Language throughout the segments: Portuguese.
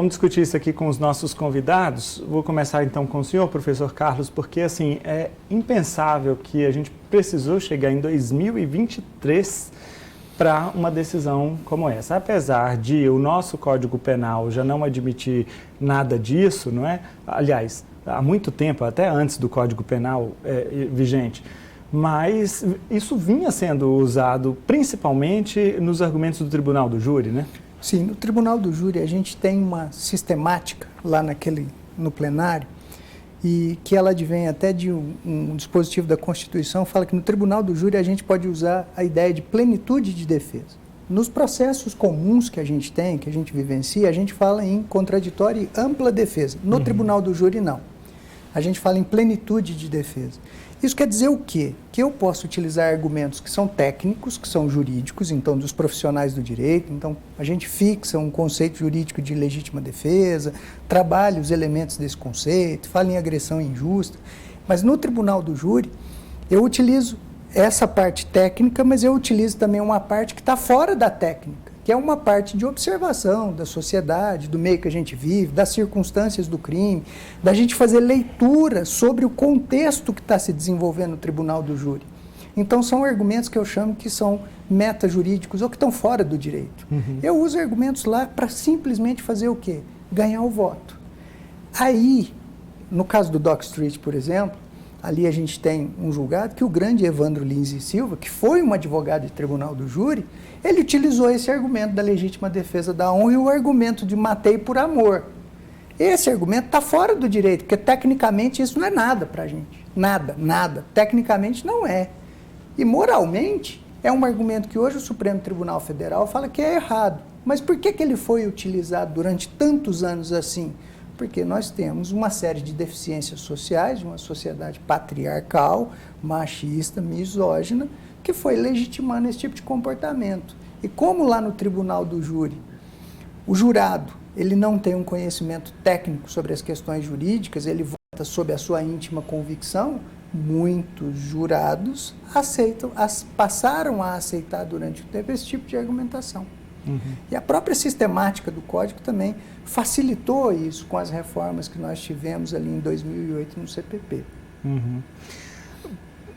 Vamos discutir isso aqui com os nossos convidados. Vou começar então com o senhor, professor Carlos, porque assim, é impensável que a gente precisou chegar em 2023 para uma decisão como essa. Apesar de o nosso Código Penal já não admitir nada disso, não é? Aliás, há muito tempo, até antes do Código Penal vigente, mas isso vinha sendo usado principalmente nos argumentos do Tribunal do Júri, né? Sim, no Tribunal do Júri a gente tem uma sistemática lá no plenário e que ela advém até de um dispositivo da Constituição, fala que no Tribunal do Júri a gente pode usar a ideia de plenitude de defesa. Nos processos comuns que a gente tem, que a gente vivencia, a gente fala em contraditória e ampla defesa. No Tribunal do Júri, não. A gente fala em plenitude de defesa. Isso quer dizer o quê? Que eu posso utilizar argumentos que são técnicos, que são jurídicos, então dos profissionais do direito, então a gente fixa um conceito jurídico de legítima defesa, trabalha os elementos desse conceito, fala em agressão injusta, mas no Tribunal do Júri eu utilizo essa parte técnica, mas eu utilizo também uma parte que está fora da técnica, que é uma parte de observação da sociedade, do meio que a gente vive, das circunstâncias do crime, da gente fazer leitura sobre o contexto que está se desenvolvendo no Tribunal do Júri. Então, são argumentos que eu chamo que são metajurídicos ou que estão fora do direito. Eu uso argumentos lá para simplesmente fazer o quê? Ganhar o voto. Aí, no caso do Dock Street, por exemplo, ali a gente tem um julgado que o grande Evandro Lins e Silva, que foi um advogado de Tribunal do Júri, ele utilizou esse argumento da legítima defesa da honra e o argumento de matei por amor. Esse argumento está fora do direito, porque tecnicamente isso não é nada para a gente. Nada, nada. Tecnicamente não é. E moralmente é um argumento que hoje o Supremo Tribunal Federal fala que é errado. Mas por que ele foi utilizado durante tantos anos assim? Porque nós temos uma série de deficiências sociais, de uma sociedade patriarcal, machista, misógina, que foi legitimando esse tipo de comportamento. E como lá no Tribunal do Júri, o jurado, ele não tem um conhecimento técnico sobre as questões jurídicas, ele vota sob a sua íntima convicção, muitos jurados passaram a aceitar durante o tempo esse tipo de argumentação. E a própria sistemática do Código também facilitou isso com as reformas que nós tivemos ali em 2008 no CPP.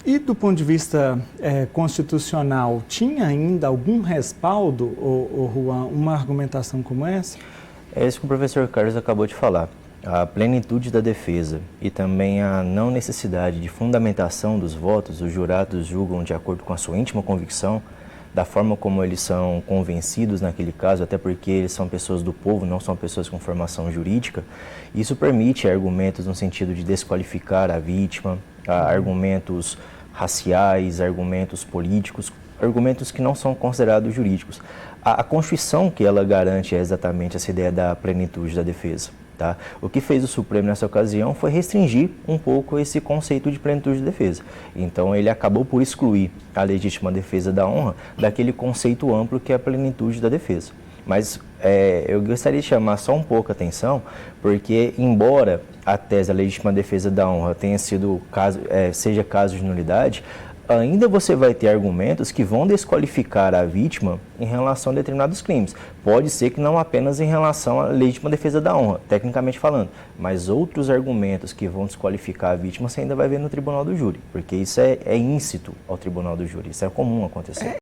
E do ponto de vista constitucional, tinha ainda algum respaldo, Juan, uma argumentação como essa? É isso que o professor Carlos acabou de falar. A plenitude da defesa e também a não necessidade de fundamentação dos votos, os jurados julgam de acordo com a sua íntima convicção, da forma como eles são convencidos naquele caso, até porque eles são pessoas do povo, não são pessoas com formação jurídica. Isso permite argumentos no sentido de desqualificar a vítima, argumentos raciais, argumentos políticos, argumentos que não são considerados jurídicos. A Constituição que ela garante é exatamente essa ideia da plenitude da defesa. Tá? O que fez o Supremo nessa ocasião foi restringir um pouco esse conceito de plenitude de defesa. Então ele acabou por excluir a legítima defesa da honra daquele conceito amplo que é a plenitude da defesa. Mas eu gostaria de chamar só um pouco a atenção, porque embora a tese da legítima defesa da honra tenha sido seja caso de nulidade, ainda você vai ter argumentos que vão desqualificar a vítima em relação a determinados crimes. Pode ser que não apenas em relação à legítima defesa da honra, tecnicamente falando, mas outros argumentos que vão desqualificar a vítima você ainda vai ver no Tribunal do Júri, porque isso é íncito ao Tribunal do Júri, isso é comum acontecer.